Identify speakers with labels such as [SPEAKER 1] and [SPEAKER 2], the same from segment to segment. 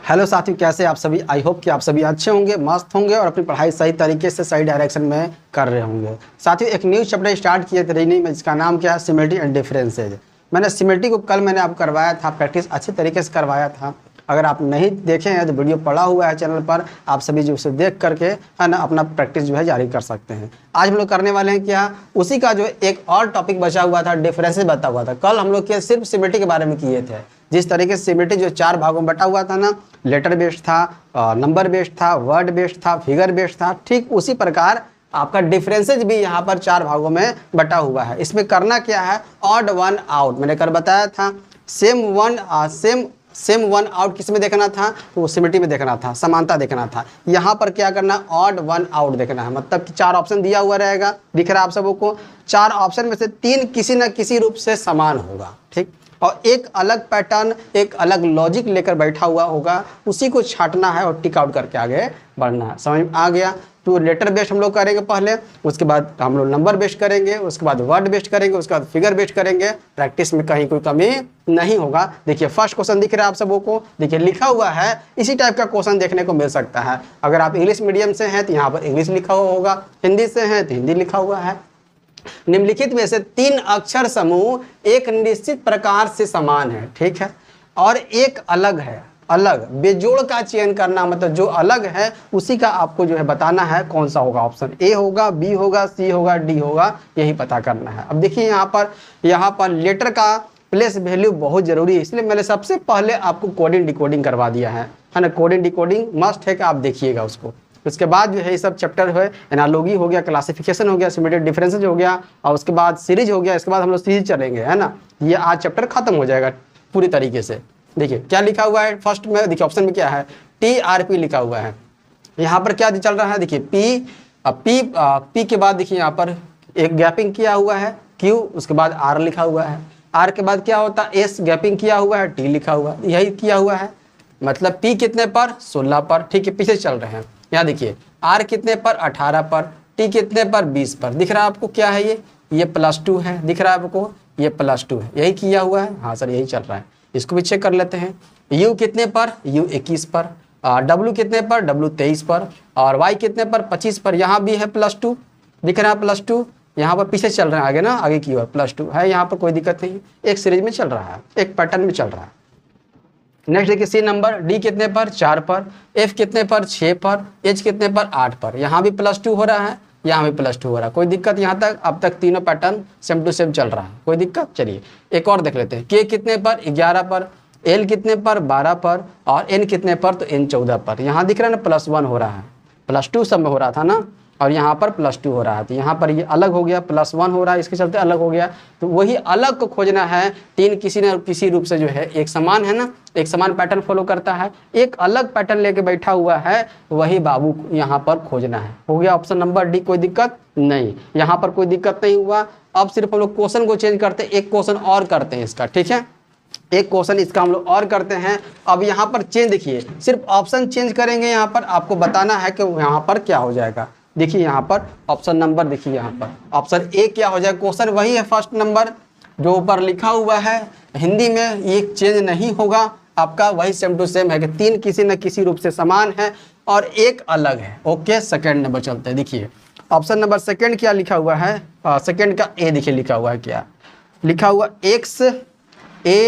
[SPEAKER 1] Hello साथियों, कैसे आप सभी। आई होप कि आप सभी अच्छे होंगे, मस्त होंगे और अपनी पढ़ाई सही तरीके से सही डायरेक्शन में कर रहे होंगे। साथियों, एक न्यू चैप्टर स्टार्ट किए थे रीजनिंग में, जिसका नाम क्या है, सिमिलरिटी एंड डिफरेंसेज। मैंने सिमिलरिटी को कल मैंने आपको करवाया था, प्रैक्टिस अच्छे तरीके से करवाया था। अगर आप नहीं देखे हैं तो वीडियो पड़ा हुआ है चैनल पर, आप सभी जो उसे देख करके है ना अपना प्रैक्टिस जो है जारी कर सकते हैं। आज हम लोग करने वाले हैं क्या, उसी का जो एक और टॉपिक बचा हुआ था, डिफरेंसेस बता हुआ था। कल हम लोग सिर्फ सिमिलरिटी के बारे में किए थे। जिस तरीके से सिमिलरिटी जो 4 भागों में बटा हुआ था ना, लेटर बेस्ड था, नंबर बेस्ड था, वर्ड बेस्ड था, फिगर बेस्ड था, ठीक उसी प्रकार आपका डिफरेंसेज भी यहाँ पर 4 भागों में बटा हुआ है। इसमें करना क्या है, ऑड वन आउट। मैंने कल बताया था सेम वन आउट किस में देखना था, तो वो सिमिलरिटी में देखना था, समानता देखना था। यहाँ पर क्या करना, ऑड वन आउट देखना है। मतलब कि 4 ऑप्शन दिया हुआ रहेगा, दिख रहा है आप सबों को। 4 ऑप्शन में से 3 किसी न किसी रूप से समान होगा, ठीक, और एक अलग पैटर्न, एक अलग लॉजिक लेकर बैठा हुआ होगा, उसी को छांटना है और टिक आउट करके आगे बढ़ना है। समझ में आ गया। तो लेटर बेस्ड हम लोग करेंगे पहले, उसके बाद हम लोग नंबर बेस्ड करेंगे, उसके बाद वर्ड बेस्ड करेंगे, उसके बाद फिगर बेस्ड करेंगे। प्रैक्टिस में कहीं कोई कमी नहीं होगा। देखिए फर्स्ट क्वेश्चन दिख रहा है आप सबों को, देखिए लिखा हुआ है, इसी टाइप का क्वेश्चन देखने को मिल सकता है। अगर आप इंग्लिश मीडियम से हैं तो यहाँ पर इंग्लिश लिखा हुआ होगा, हिंदी से हैं तो हिंदी लिखा हुआ है। निम्नलिखित में से 3 अक्षर समूह एक निश्चित प्रकार से समान है, ठीक है, और एक अलग है। अलग बेजोड़ का चयन करना, मतलब जो अलग है उसी का आपको जो है बताना है कौन सा होगा। ऑप्शन ए होगा, बी होगा, सी होगा, डी होगा, यही पता करना है। अब देखिए यहाँ पर लेटर का प्लेस वैल्यू बहुत जरूरी है, इसलिए मैंने सबसे पहले आपको कोडिंग डिकोडिंग करवा दिया है ना। कोडिंग डिकोडिंग मस्ट है कि आप देखिएगा उसको। उसके बाद जो है ये सब चैप्टर है, एनालॉजी हो गया, क्लासिफिकेशन हो गया, सिमिलरिटी डिफरेंसेज हो गया, और उसके बाद सीरीज हो गया। इसके बाद हम लोग सीरीज चलेंगे, है ना। ये आज चैप्टर खत्म हो जाएगा पूरी तरीके से। देखिए क्या लिखा हुआ है फर्स्ट में, देखिए ऑप्शन में क्या है, TRP लिखा हुआ है। यहाँ पर क्या चल रहा है, देखिए पी के बाद देखिए यहाँ पर एक गैपिंग किया हुआ है, Q, उसके बाद R लिखा हुआ है। R के बाद क्या होता है, S गैपिंग किया हुआ है, T लिखा हुआ है, यही किया हुआ है। मतलब P कितने पर, 16 पर, ठीक है, पीछे चल रहे हैं। यहाँ देखिए R कितने पर, 18 पर, T कितने पर, 20 पर। दिख रहा है आपको क्या है, ये +2 है, दिख रहा है आपको, ये +2 है, यही किया हुआ है। हाँ सर यही चल रहा है, इसको भी चेक कर लेते हैं। U कितने पर, U 21 पर, W कितने पर, W 23 पर, और Y कितने पर, 25 पर। यहाँ भी है +2, दिख रहा है +2, यहाँ पर पीछे चल रहा है आगे ना, आगे की ओर +2 है। यहाँ पर कोई दिक्कत नहीं, एक सीरीज में चल रहा है, एक पैटर्न में चल रहा है। नेक्स्ट देखिए सी नंबर, D कितने पर, 4 पर, F कितने पर, 6 पर, H कितने पर, 8 पर। यहाँ भी +2 हो रहा है, यहाँ भी +2 हो रहा है, कोई दिक्कत यहाँ तक। अब तक तीनों पैटर्न सेम टू सेम चल रहा है, कोई दिक्कत। चलिए एक और देख लेते हैं। K कितने पर, 11 पर, L कितने पर, 12 पर, और N कितने पर, तो N 14 पर। यहाँ दिख रहा है ना +1 हो रहा है, +2 सब में हो रहा था ना, और यहाँ पर +2 हो रहा है, तो यहाँ पर ये अलग हो गया, +1 हो रहा है, इसके चलते अलग हो गया। तो वही अलग को खोजना है। 3 किसी न किसी रूप से जो है एक समान है ना, एक समान पैटर्न फॉलो करता है, एक अलग पैटर्न लेके बैठा हुआ है, वही बाबू यहाँ पर खोजना है। हो गया ऑप्शन नंबर डी, कोई दिक्कत नहीं, यहाँ पर कोई दिक्कत नहीं हुआ। अब सिर्फ हम लोग क्वेश्चन को चेंज करते हैं, एक क्वेश्चन और करते हैं इसका, ठीक है, एक क्वेश्चन इसका हम लोग और करते हैं। अब यहाँ पर चेंज देखिए, सिर्फ ऑप्शन चेंज करेंगे, यहाँ पर आपको बताना है कि यहाँ पर क्या हो जाएगा। देखिए यहाँ पर ऑप्शन नंबर, देखिए यहाँ पर ऑप्शन ए क्या हो जाएगा, क्वेश्चन वही है फर्स्ट नंबर जो ऊपर लिखा हुआ है हिंदी में, ये चेंज नहीं होगा आपका, वही सेम टू सेम है कि 3 किसी न किसी रूप से समान है और एक अलग है। ओके, सेकेंड नंबर चलते हैं। देखिए ऑप्शन नंबर सेकेंड क्या लिखा हुआ है, सेकेंड का ए देखिए लिखा हुआ है, क्या लिखा हुआ, X A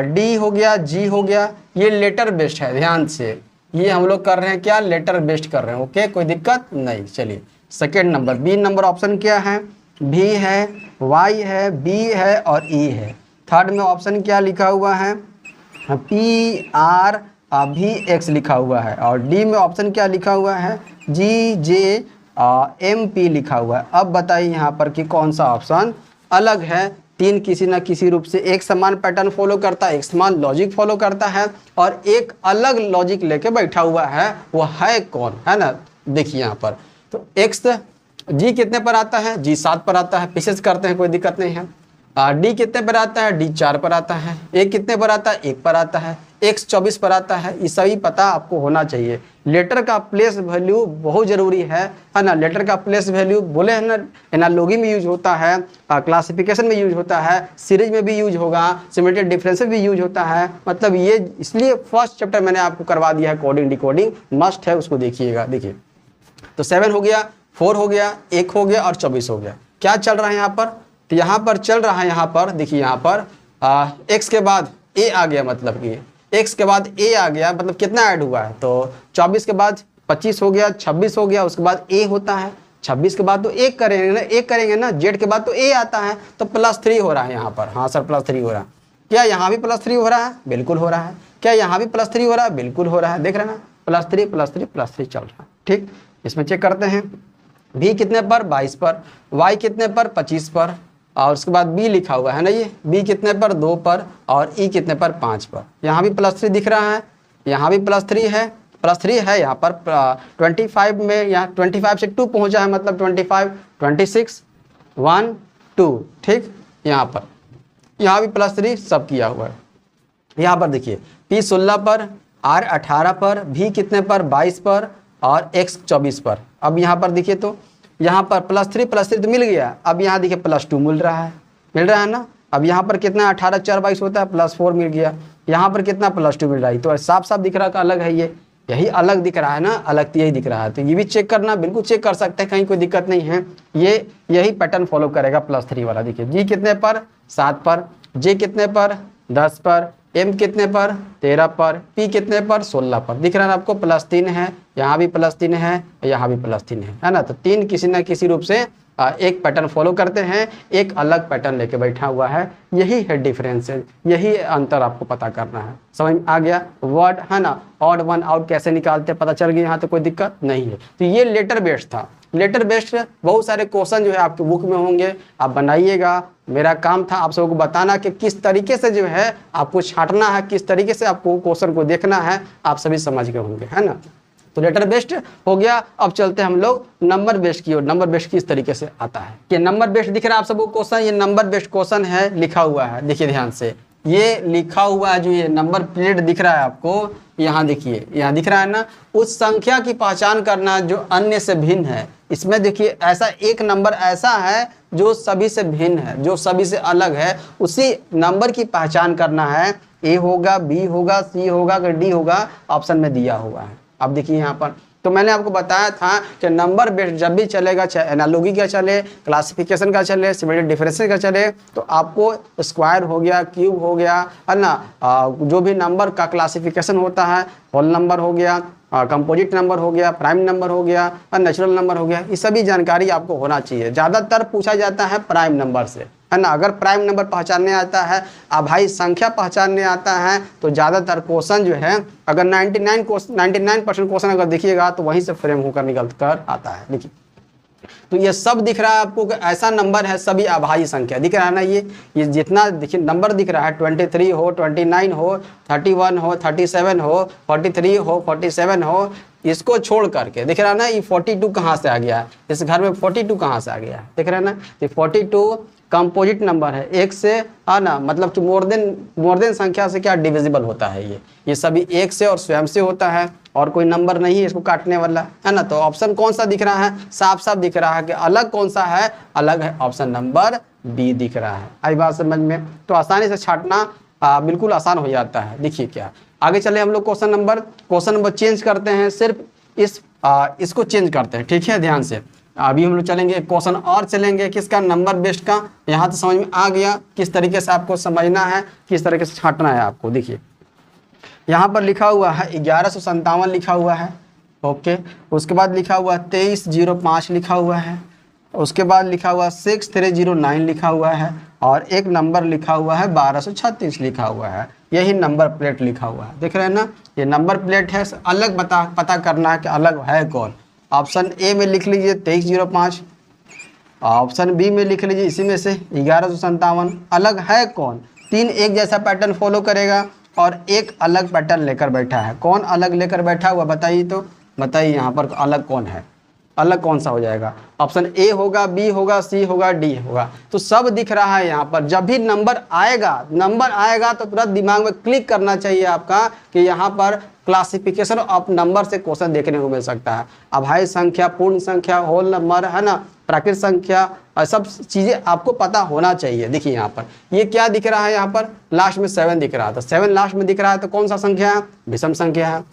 [SPEAKER 1] D हो गया, G हो गया, ये लेटर बेस्ड है, ध्यान से ये हम लोग कर रहे हैं क्या, लेटर बेस्ड कर रहे हैं। ओके, कोई दिक्कत नहीं। चलिए second number, B number option क्या है, V है, Y है, B है और E है। थर्ड में ऑप्शन क्या लिखा हुआ है, PR भी X लिखा हुआ है, और डी में ऑप्शन क्या लिखा हुआ है, GJ MP लिखा हुआ है। अब बताइए यहाँ पर कि कौन सा ऑप्शन अलग है। 3 किसी न किसी रूप से एक समान पैटर्न फॉलो करता है, एक समान लॉजिक फॉलो करता है, और एक अलग लॉजिक लेके बैठा हुआ है, वो है कौन, है ना। देखिए यहाँ पर तो X G कितने पर आता है, G 7 पर आता है, पीछे से करते हैं, कोई दिक्कत नहीं है। डी कितने पर आता है, डी 4 पर आता है। ए कितने पर आता है, 1 पर आता है। एक्स 24 पर आता है। ये सभी पता आपको होना चाहिए। लेटर का प्लेस वैल्यू बहुत ज़रूरी है ना। लेटर का प्लेस वैल्यू बोले हैं ना, एनालॉगी में यूज होता है, क्लासिफिकेशन में यूज होता है, सीरीज में भी यूज होगा, सिमेट्रिक डिफरेंस में भी यूज होता है। मतलब ये इसलिए फर्स्ट चैप्टर मैंने आपको करवा दिया है, कोडिंग डिकोडिंग मस्ट है, उसको देखिएगा। देखिए तो 7 हो गया, 4 हो गया, 1 हो गया और 24 हो गया। क्या चल रहा है यहाँ पर, तो यहाँ पर चल रहा है, यहाँ पर देखिए, यहाँ पर एक्स के बाद ए आ गया, मतलब कि एक्स के बाद ए आ गया, मतलब कितना ऐड हुआ है, तो 24 के बाद 25 हो गया, 26 हो गया, उसके बाद ए होता है, 26 के बाद तो 1 करेंगे ना, 1 करेंगे ना, जेड के बाद तो ए आता है, तो +3 हो रहा है यहाँ पर। हाँ सर +3 हो रहा है। क्या यहाँ भी +3 हो रहा है, बिल्कुल हो रहा है। क्या यहाँ भी +3 हो रहा है, बिल्कुल हो रहा है। देख रहे हैं ना, +3 चल रहा है। ठीक, इसमें चेक करते हैं। भी कितने पर, 22 पर। वाई कितने पर, 25 पर। और उसके बाद बी लिखा हुआ है ना, ये बी कितने पर, 2 पर। और ई कितने पर, 5 पर। यहाँ भी +3 दिख रहा है, यहाँ भी +3 है, +3 है यहाँ पर। 25 में, यहाँ 25 से 2 पहुँचा है, मतलब 25, 26, 1, 2। ठीक, यहाँ पर, यहाँ भी +3 सब किया हुआ है। यहाँ पर देखिए पी 16 पर, आर 18 पर, भी कितने पर, 22 पर और एक्स 24 पर। अब यहाँ पर देखिए, तो यहाँ पर +3 तो मिल गया। अब यहाँ देखिए +2 मिल रहा है ना। अब यहाँ पर कितना, 18 4 22 होता है, +4 मिल गया। यहाँ पर कितना, +2 मिल रहा है। तो साफ साफ दिख रहा है कि अलग है, ये यही अलग दिख रहा है ना, अलग तो यही दिख रहा है। तो ये भी चेक करना, बिल्कुल चेक कर सकते हैं, कहीं कोई दिक्कत नहीं है। ये यही पैटर्न फॉलो करेगा +3 वाला। देखिए जी कितने पर, 7 पर। जे कितने पर, 10 पर। एम कितने पर, 13 पर। पी कितने पर, 16 पर। दिख रहा है आपको, +3 है, यहाँ भी +3 है, यहाँ भी +3 है ना। तो 3 किसी न किसी रूप से एक पैटर्न फॉलो करते हैं, एक अलग पैटर्न लेके बैठा हुआ है। यही है डिफरेंस, यही अंतर आपको पता करना है। समझ में आ गया वर्ड है ना। ऑड वन आउट कैसे निकालते हैं पता चल गया, यहाँ तो कोई दिक्कत नहीं है। तो ये लेटर बेस्ड था। लेटर बेस्ड बहुत सारे क्वेश्चन जो है आपके बुक में होंगे, आप बनाइएगा। मेरा काम था आप सबको बताना कि किस तरीके से जो है आपको छांटना है, किस तरीके से आपको क्वेश्चन को देखना है, आप सभी समझ गए होंगे, है ना। तो लेटर बेस्ड हो गया। अब चलते हैं हम लोग नंबर बेस्ड की ओर। नंबर बेस्ड किस तरीके से आता है, कि नंबर बेस्ड दिख रहा है आप सबको क्वेश्चन, ये नंबर बेस्ड क्वेश्चन है, लिखा हुआ है। देखिए ध्यान से, ये लिखा हुआ है, जो ये नंबर प्लेट दिख रहा है आपको, यहाँ देखिए, यहाँ दिख रहा है ना, उस संख्या की पहचान करना जो अन्य से भिन्न है। इसमें देखिए ऐसा एक नंबर ऐसा है जो सभी से भिन्न है, जो सभी से अलग है, उसी नंबर की पहचान करना है। ए होगा, बी होगा, सी होगा, डी होगा, ऑप्शन में दिया हुआ है। अब देखिए यहाँ पर, तो मैंने आपको बताया था कि नंबर बेस्ड जब भी चलेगा, चाहे एनालॉगी का चले, क्लासिफिकेशन का चले, सिमेट्रिक डिफरेंस का चले, तो आपको स्क्वायर हो गया, क्यूब हो गया, है ना, जो भी नंबर का क्लासिफिकेशन होता है, होल नंबर हो गया, कंपोजिट नंबर हो गया, प्राइम नंबर हो गया और नेचुरल नंबर हो गया, ये सभी जानकारी आपको होना चाहिए। ज़्यादातर पूछा जाता है प्राइम नंबर से, है ना। अगर प्राइम नंबर पहचानने आता है, अभाज्य संख्या पहचानने आता है, तो ज़्यादातर क्वेश्चन जो है, अगर 99% क्वेश्चन अगर देखिएगा तो वहीं से फ्रेम होकर निकल कर आता है। देखिए तो ये सब दिख रहा है आपको कि ऐसा नंबर है, सभी अभाज्य संख्या दिख रहा है ना। ये जितना देखिए नंबर दिख रहा है, 23 हो, 29 हो, 31 हो, 37 हो, 43 हो, 47 हो, इसको छोड़ करके दिख रहा है ना, ये 42 कहाँ से आ गया है, इस घर में 42 कहाँ से आ गया है, दिख रहा है ना। ये 42 कंपोजिट नंबर है, एक से, है ना, मतलब कि मोर देन संख्या से क्या डिविजिबल होता है। ये सभी एक से और स्वयं से होता है, और कोई नंबर नहीं है इसको काटने वाला, है ना। तो ऑप्शन कौन सा दिख रहा है, साफ साफ दिख रहा है कि अलग कौन सा है, अलग है ऑप्शन नंबर बी दिख रहा है। आई बात समझ में, तो आसानी से छांटना बिल्कुल आसान हो जाता है। देखिए क्या आगे चले हम लोग क्वेश्चन नंबर चेंज करते हैं, सिर्फ इसको चेंज करते हैं, ठीक है। ध्यान से अभी हम लोग चलेंगे क्वेश्चन और चलेंगे किसका, नंबर बेस्ड का। यहाँ तो समझ में आ गया किस तरीके से आपको समझना है, किस तरीके से छांटना है आपको। देखिए यहाँ पर लिखा हुआ है 1157 लिखा हुआ है, ओके। उसके बाद लिखा हुआ 2305 लिखा हुआ है, उसके बाद लिखा हुआ 6309 लिखा हुआ है, और एक नंबर लिखा हुआ है 1236 लिखा हुआ है। यही नंबर प्लेट लिखा हुआ है, देख रहे हैं ना, ये नंबर प्लेट है। अलग पता करना है कि अलग है कौन। ऑप्शन ए में लिख लीजिए 2305, ऑप्शन बी में लिख लीजिए इसी में से 1157। अलग है कौन, 3 एक जैसा पैटर्न फॉलो करेगा और एक अलग पैटर्न लेकर बैठा है। कौन अलग लेकर बैठा हुआ बताइए, तो बताइए यहाँ पर अलग कौन है। अलग कौन सा हो जाएगा? ऑप्शन ए होगा, बी होगा, सी होगा, डी होगा। तो सब दिख रहा है यहाँ पर। जब भी नंबर आएगा तो तुरंत दिमाग में क्लिक करना चाहिए आपका कि यहाँ पर क्लासिफिकेशन ऑफ नंबर से क्वेश्चन देखने को मिल सकता है। अभाज्य संख्या, पूर्ण संख्या, होल नंबर, है ना, प्राकृत संख्या, और सब चीज़ें आपको पता होना चाहिए। देखिए यहाँ पर ये क्या दिख रहा है, यहाँ पर लास्ट में 7 दिख रहा है, तो 7 लास्ट में दिख रहा है तो कौन सा संख्या है? विषम संख्या है।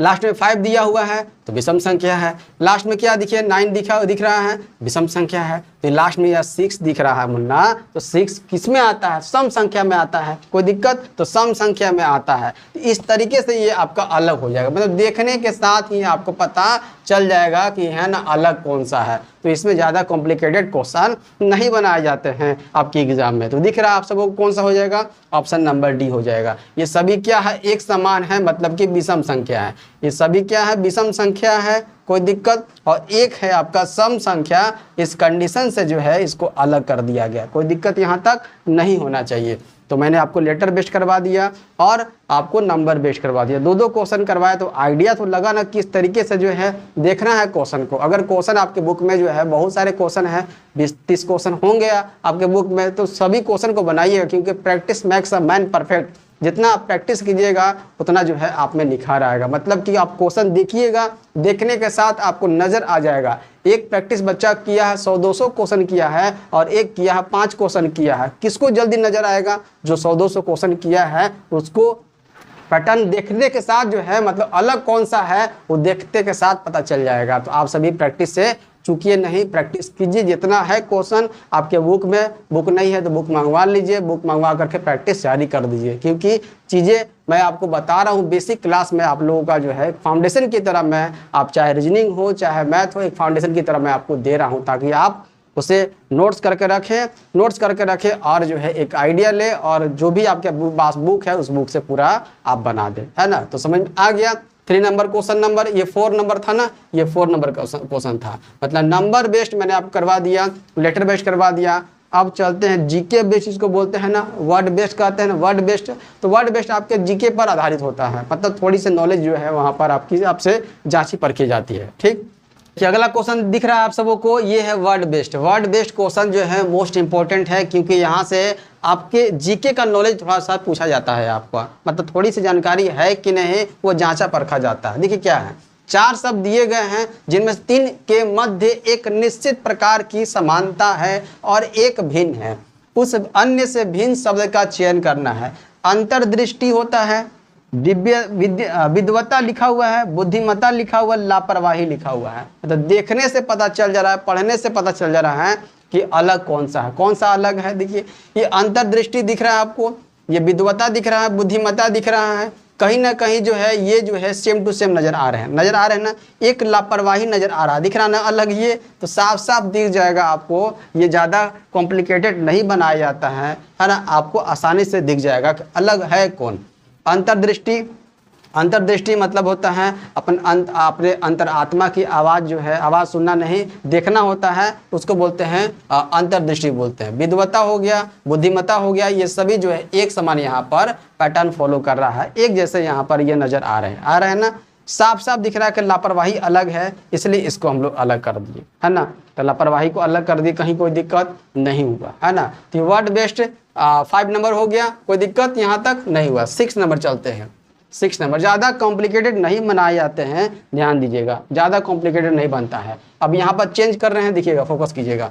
[SPEAKER 1] लास्ट में 5 दिया हुआ है तो विषम संख्या है। लास्ट में क्या दिखिए 9 दिख रहा है, विषम संख्या है। तो लास्ट में यह 6 दिख रहा है मुन्ना, तो 6 किस में आता है? सम संख्या में आता है। कोई दिक्कत? तो सम संख्या में आता है। तो इस तरीके से ये आपका अलग हो जाएगा, मतलब देखने के साथ ही आपको पता चल जाएगा कि है ना अलग कौन सा है। तो इसमें ज़्यादा कॉम्प्लिकेटेड क्वेश्चन नहीं बनाए जाते हैं आपके एग्जाम में। तो दिख रहा है आप सबको कौन सा हो जाएगा? ऑप्शन नंबर डी हो जाएगा। ये सभी क्या है? एक समान है, मतलब कि विषम संख्या है। ये सभी क्या है? विषम संख्या है। कोई दिक्कत? और एक है आपका सम संख्या। इस कंडीशन से जो है इसको अलग कर दिया गया। कोई दिक्कत यहाँ तक नहीं होना चाहिए। तो मैंने आपको लेटर बेस्ड करवा दिया और आपको नंबर बेस्ड करवा दिया। दो क्वेश्चन करवाए तो आइडिया तो लगा ना किस तरीके से जो है देखना है क्वेश्चन को। अगर क्वेश्चन आपके बुक में जो है बहुत सारे क्वेश्चन है, 20-30 क्वेश्चन होंगे आपके बुक में, तो सभी क्वेश्चन को बनाइएगा, क्योंकि practice makes a man perfect. जितना आप प्रैक्टिस कीजिएगा उतना जो है आप में निखार आएगा। मतलब कि आप क्वेश्चन देखिएगा, देखने के साथ आपको नज़र आ जाएगा। एक प्रैक्टिस बच्चा किया है 100-200 क्वेश्चन किया है और एक किया है 5 क्वेश्चन किया है, किसको जल्दी नज़र आएगा? जो 100-200 क्वेश्चन किया है उसको पैटर्न देखने के साथ जो है, मतलब अलग कौन सा है वो देखते के साथ पता चल जाएगा। तो आप सभी प्रैक्टिस से चूकिए नहीं, प्रैक्टिस कीजिए। जितना है क्वेश्चन आपके बुक में, बुक नहीं है तो बुक मंगवा लीजिए, बुक मंगवा करके प्रैक्टिस जारी कर दीजिए। क्योंकि चीज़ें मैं आपको बता रहा हूँ बेसिक क्लास में आप लोगों का जो है फाउंडेशन की तरह मैं, आप चाहे रीजनिंग हो चाहे मैथ हो, एक फाउंडेशन की तरह मैं आपको दे रहा हूँ, ताकि आप उसे नोट्स करके रखें और जो है एक आइडिया ले, और जो भी आपके पास बुक है उस बुक से पूरा आप बना दें, है ना। तो समझ में आ गया। 3 नंबर क्वेश्चन नंबर, ये 4 नंबर था ना, ये 4 नंबर क्वेश्चन था। मतलब नंबर बेस्ड मैंने आपको करवा दिया, लेटर बेस्ड करवा दिया। अब चलते हैं जीके बेस्ड, इसको बोलते हैं ना, वर्ड बेस्ड कहते हैं ना, वर्ड बेस्ड। तो वर्ड बेस्ड आपके जीके पर आधारित होता है, मतलब थोड़ी सी नॉलेज जो है वहाँ पर आपसे जांची परखी जाती है। ठीक, कि अगला क्वेश्चन दिख रहा है आप सबों को, ये है word based. Word based question जो है मोस्ट इंपॉर्टेंट है, क्योंकि यहाँ से आपके जीके का नॉलेज थोड़ा सा पूछा जाता है आपका, मतलब थोड़ी सी जानकारी है कि नहीं वो जांचा परखा जाता है। देखिए क्या है, 4 शब्द दिए गए हैं जिनमें से 3 के मध्य एक निश्चित प्रकार की समानता है और एक भिन्न है। उस अन्य से भिन्न शब्द का चयन करना है। अंतर्दृष्टि होता है, विद्वता लिखा हुआ है, बुद्धिमत्ता लिखा हुआ है, लापरवाही लिखा हुआ है। मतलब देखने से पता चल जा रहा है, पढ़ने से पता चल जा रहा है कि अलग कौन सा है, कौन सा अलग है। देखिए ये अंतर्दृष्टि दिख रहा है आपको, ये विद्वता दिख रहा है, बुद्धिमत्ता दिख रहा है, कहीं ना कहीं जो है ये जो है सेम टू सेम नजर आ रहे हैं ना। एक लापरवाही नजर आ रहा है, दिख रहा ना अलग, ये तो साफ साफ दिख जाएगा आपको। ये ज़्यादा कॉम्प्लिकेटेड नहीं बनाया जाता है ना, आपको आसानी से दिख जाएगा कि अलग है कौन। अंतर्दृष्टि मतलब होता है अपने अंतरात्मा की आवाज़ जो है, आवाज़ सुनना नहीं देखना होता है, उसको बोलते हैं अंतर्दृष्टि बोलते हैं। विद्वता हो गया, बुद्धिमत्ता हो गया, ये सभी जो है एक समान यहाँ पर पैटर्न फॉलो कर रहा है, एक जैसे यहाँ पर ये नज़र आ रहे हैं ना। साफ साफ दिख रहा है कि लापरवाही अलग है, इसलिए इसको हम लोग अलग कर दिए, है ना। तो लापरवाही को अलग कर दिए, कहीं कोई दिक्कत नहीं हुआ, है ना। तो वर्ड बेस्ड 5 नंबर हो गया, कोई दिक्कत यहाँ तक नहीं हुआ। 6 नंबर चलते हैं। 6 नंबर ज़्यादा कॉम्प्लिकेटेड नहीं बनाए जाते हैं, ध्यान दीजिएगा, ज़्यादा कॉम्प्लिकेटेड नहीं बनता है। अब यहाँ पर चेंज कर रहे हैं, देखिएगा, फोकस कीजिएगा।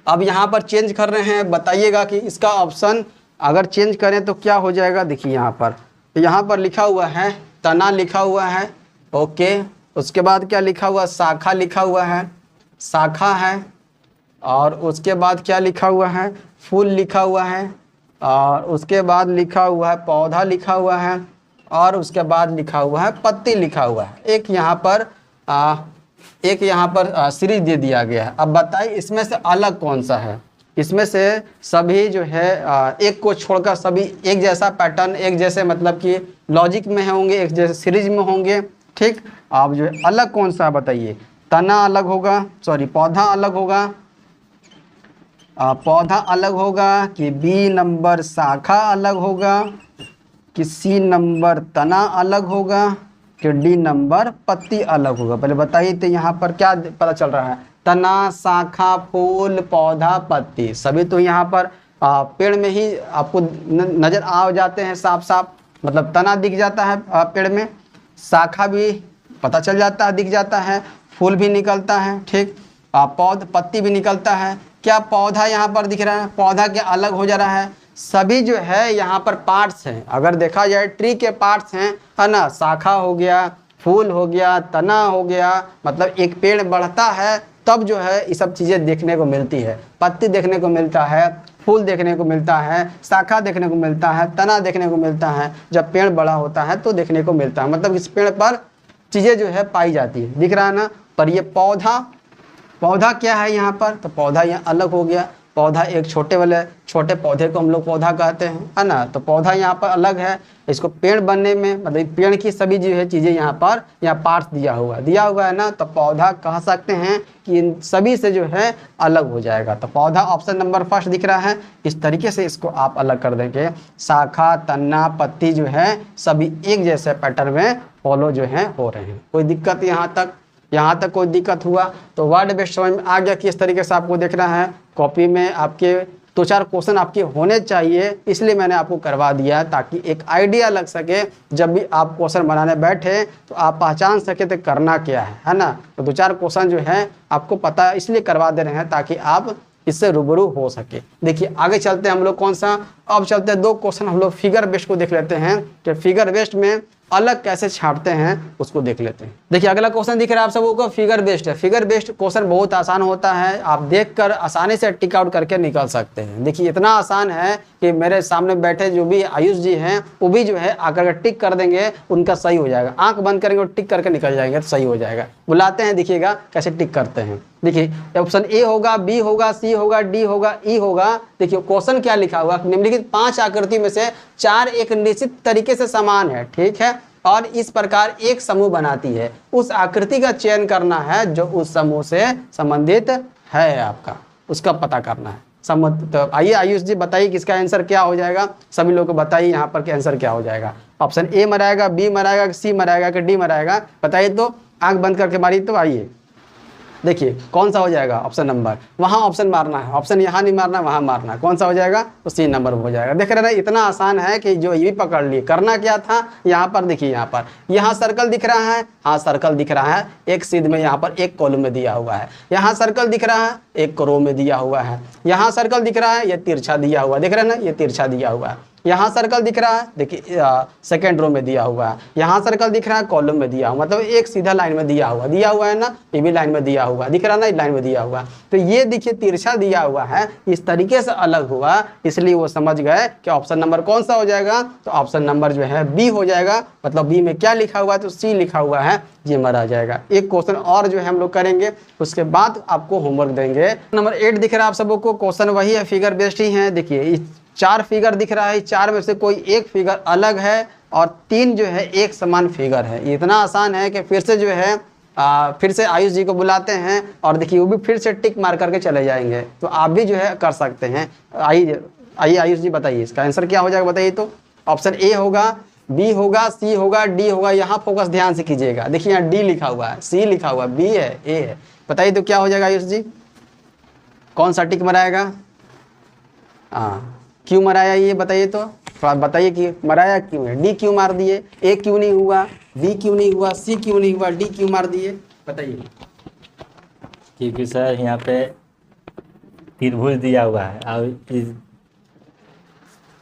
[SPEAKER 1] अब यहाँ पर चेंज कर रहे हैं, बताइएगा कि इसका ऑप्शन अगर चेंज करें तो क्या हो जाएगा। देखिए यहाँ पर लिखा हुआ है तना लिखा हुआ है, ओके। उसके बाद क्या लिखा हुआ, शाखा लिखा हुआ है, शाखा है। और उसके बाद क्या लिखा हुआ है, फूल लिखा हुआ है। और उसके बाद लिखा हुआ है पौधा लिखा हुआ है। और उसके बाद लिखा हुआ है पत्ती लिखा हुआ है। एक यहाँ पर सीरीज दे दिया गया है। अब बताइए इसमें से अलग कौन सा है। इसमें से सभी जो है एक को छोड़कर सभी एक जैसा पैटर्न, एक जैसे मतलब कि लॉजिक में होंगे, एक जैसे सीरीज में होंगे। ठीक, आप जो है अलग कौन सा बताइए। तना अलग होगा, सॉरी पौधा अलग होगा, पौधा अलग होगा कि बी नंबर शाखा अलग होगा कि सी नंबर तना अलग होगा कि डी नंबर पत्ती अलग होगा। पहले बताइए तो यहाँ पर क्या पता चल रहा है, तना, शाखा, फूल, पौधा, पत्ती, सभी तो यहाँ पर पेड़ में ही आपको नजर आ जाते हैं साफ साफ। मतलब तना दिख जाता है पेड़ में, शाखा भी पता चल जाता है, दिख जाता है, फूल भी निकलता है, ठीक, पत्ती भी निकलता है। क्या पौधा यहाँ पर दिख रहा है, पौधा क्या अलग हो जा रहा है, सभी जो है यहाँ पर पार्ट्स हैं। अगर देखा जाए ट्री के पार्ट्स हैं, है ना, शाखा हो गया, फूल हो गया, तना हो गया, मतलब एक पेड़ बढ़ता है तब जो है ये सब चीज़ें देखने को मिलती है। पत्ती देखने को मिलता है, फूल देखने को मिलता है, शाखा देखने को मिलता है, तना देखने को मिलता है। जब पेड़ बड़ा होता है तो देखने को मिलता है, मतलब इस पेड़ पर चीज़ें जो है पाई जाती है, दिख रहा है ना। पर ये पौधा क्या है यहाँ पर, तो पौधा यहाँ अलग हो गया। पौधा एक छोटे पौधे को हम लोग पौधा कहते हैं, है ना। तो पौधा यहाँ पर अलग है। इसको पेड़ बनने में, मतलब पेड़ की सभी जो है चीज़ें यहाँ पार्ट्स दिया हुआ है ना। तो पौधा कह सकते हैं कि इन सभी से जो है अलग हो जाएगा। तो पौधा ऑप्शन नंबर फर्स्ट दिख रहा है। इस तरीके से इसको आप अलग कर देंगे। शाखा, तना, पत्ती जो है सभी एक जैसे पैटर्न में फॉलो जो है हो रहे हैं। कोई दिक्कत यहाँ तक कोई दिक्कत हुआ तो वर्ड बेस्ड समझ में आ गया कि इस तरीके से आपको देखना है। कॉपी में आपके 2-4 क्वेश्चन आपके होने चाहिए, इसलिए मैंने आपको करवा दिया ताकि एक आइडिया लग सके। जब भी आप क्वेश्चन बनाने बैठे तो आप पहचान सके तो करना क्या है ना। तो 2-4 क्वेश्चन जो है आपको पता इसलिए करवा दे रहे हैं ताकि आप इससे रूबरू हो सके। देखिए आगे चलते हैं हम लोग कौन सा, अब चलते हैं 2 क्वेश्चन हम लोग फिगर बेस्ड को देख लेते हैं कि फिगर बेस्ड में अलग कैसे छांटते हैं उसको देख लेते हैं। देखिए अगला क्वेश्चन दिख रहा है आप सबों को, फिगर बेस्ड है। फिगर बेस्ड क्वेश्चन बहुत आसान होता है, आप देखकर आसानी से टिक आउट करके निकल सकते हैं। देखिए इतना आसान है कि मेरे सामने बैठे जो भी आयुष जी हैं वो भी जो है आकर टिक कर देंगे, उनका सही हो जाएगा। आंख बंद करेंगे और टिक करके निकल जाएंगे तो सही हो जाएगा। बुलाते हैं, देखिएगा कैसे टिक करते हैं। देखिए ऑप्शन ए होगा, बी होगा, सी होगा, डी होगा, ई होगा। देखिए क्वेश्चन क्या लिखा हुआ, निम्नलिखित 5 आकृति में से 4 एक निश्चित तरीके से समान है, ठीक है, और इस प्रकार एक समूह बनाती है। उस आकृति का चयन करना है जो उस समूह से संबंधित है, आपका उसका पता करना है। तो आइए आयुष जी बताइए किसका आंसर क्या हो जाएगा, सभी लोग को बताइए यहाँ पर कि आंसर क्या हो जाएगा। ऑप्शन ए मराएगा, बी मराएगा, सी मराएगा कि डी मराएगा, बताइए तो। आंख बंद करके मारिए तो। आइए देखिए कौन सा हो जाएगा ऑप्शन नंबर, वहाँ ऑप्शन मारना है, ऑप्शन यहाँ नहीं मारना, वहाँ मारना है। कौन सा हो जाएगा तो सी नंबर हो जाएगा। देख रहे हैं इतना आसान है कि जो ये भी पकड़ लिए। करना क्या था, यहाँ पर देखिए, यहाँ सर्कल दिख रहा है, हाँ सर्कल दिख रहा है, एक सीध में यहाँ पर एक कॉलम में दिया हुआ है। यहाँ सर्कल दिख रहा है, एक रो में दिया हुआ है। यहाँ सर्कल दिख रहा है, ये तिरछा दिया हुआ, देख रहे हैं ना, ये तिरछा दिया हुआ है। यहाँ सर्कल दिख रहा है, देखिए सेकेंड रो में दिया हुआ है। यहाँ सर्कल दिख रहा है, कॉलम में दिया हुआ, मतलब एक सीधा लाइन में दिया हुआ है ना, ये भी लाइन में दिया हुआ दिख रहा है ना, लाइन में दिया हुआ। तो ये देखिए तिरछा दिया हुआ है, इस तरीके से अलग हुआ, इसलिए वो समझ गए कि ऑप्शन नंबर कौन सा हो जाएगा। तो ऑप्शन नंबर जो है बी हो जाएगा। मतलब बी में क्या लिखा हुआ है, तो सी लिखा हुआ है, ये मरा जाएगा। एक क्वेश्चन और जो है हम लोग करेंगे, उसके बाद आपको होमवर्क देंगे। नंबर 8 दिख रहा है आप सबों को, क्वेश्चन वही है, फिगर बेस्ड ही है। देखिए 4 फिगर दिख रहा है, 4 में से कोई एक फिगर अलग है और 3 जो है एक समान फिगर है। ये इतना आसान है कि फिर से जो है फिर से आयुष जी को बुलाते हैं और देखिए वो भी फिर से टिक मार करके चले जाएंगे, तो आप भी जो है कर सकते हैं। आइए आयुष जी बताइए इसका आंसर क्या हो जाएगा, बताइए तो। ऑप्शन ए होगा, बी होगा, सी होगा, डी होगा। यहाँ फोकस ध्यान से कीजिएगा, देखिए यहाँ डी लिखा हुआ है, सी लिखा हुआ है, बी है, ए है। बताइए तो क्या हो जाएगा आयुष जी, कौन सा टिक मराएगा। हाँ क्यों मराया ये बताइए तो, थोड़ा बताइए कि मराया क्यों है, डी क्यों मार दिए, ए क्यों नहीं हुआ, बी क्यों नहीं हुआ, सी क्यों नहीं हुआ, डी क्यों मार दिए, बताइए।
[SPEAKER 2] क्योंकि सर यहाँ पे त्रिभुज दिया हुआ है और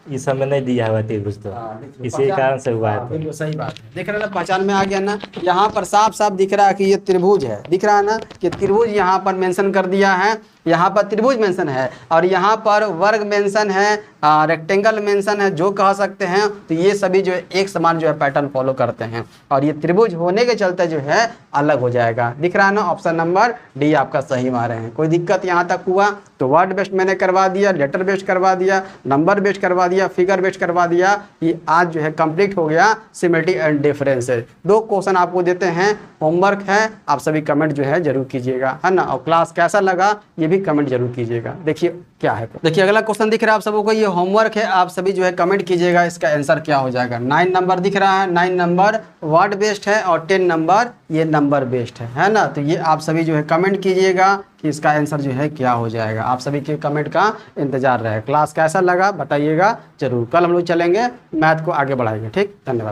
[SPEAKER 2] इस समय नहीं दिया हुआ त्रिभुज, तो इसी कारण से हुआ है।
[SPEAKER 1] बिल्कुल सही बात है, देख रहे ना, पहचान में आ गया ना। यहाँ पर साफ साफ दिख रहा है कि ये त्रिभुज है, दिख रहा है ना कि त्रिभुज यहाँ पर मेंशन कर दिया है, यहाँ पर त्रिभुज मेंशन है और यहाँ पर वर्ग मेंशन है, रेक्टेंगल मेंशन है, जो कह सकते हैं। तो ये सभी जो है एक समान जो है पैटर्न फॉलो करते हैं और ये त्रिभुज होने के चलते जो है अलग हो जाएगा। दिख रहा है ना, ऑप्शन नंबर डी आपका सही मारे हैं। कोई दिक्कत यहाँ तक हुआ तो वर्ड बेस्ड मैंने करवा दिया, लेटर बेस्ड करवा दिया, नंबर बेस्ड करवा दिया, फिगर बेस्ड करवा दिया। ये आज जो है कंप्लीट हो गया सिमिलरिटी एंड डिफरेंसेस। 2 क्वेश्चन आपको देते हैं, होमवर्क है, आप सभी कमेंट जो है जरूर कीजिएगा, है ना। और क्लास कैसा लगा ये भी भी कमेंट जरूर कीजिएगा। देखिए क्या है, देखिए अगला क्वेश्चन दिख रहा है आप सबको, ये होमवर्क है, आप सभी जो है कमेंट कीजिएगा इसका आंसर क्या हो जाएगा। 9 नंबर दिख रहा है, 9 नंबर वर्ड बेस्ड है और 10 नंबर ये नंबर बेस्ड है ना। तो ये आप सभी जो है कमेंट कीजिएगा कि इसका आंसर जो है क्या हो जाएगा। आप सभी के कमेंट का इंतजार रहे। क्लास कैसा लगा बताइएगा जरूर। कल हम लोग चलेंगे मैथ को आगे बढ़ाएंगे। ठीक, धन्यवाद।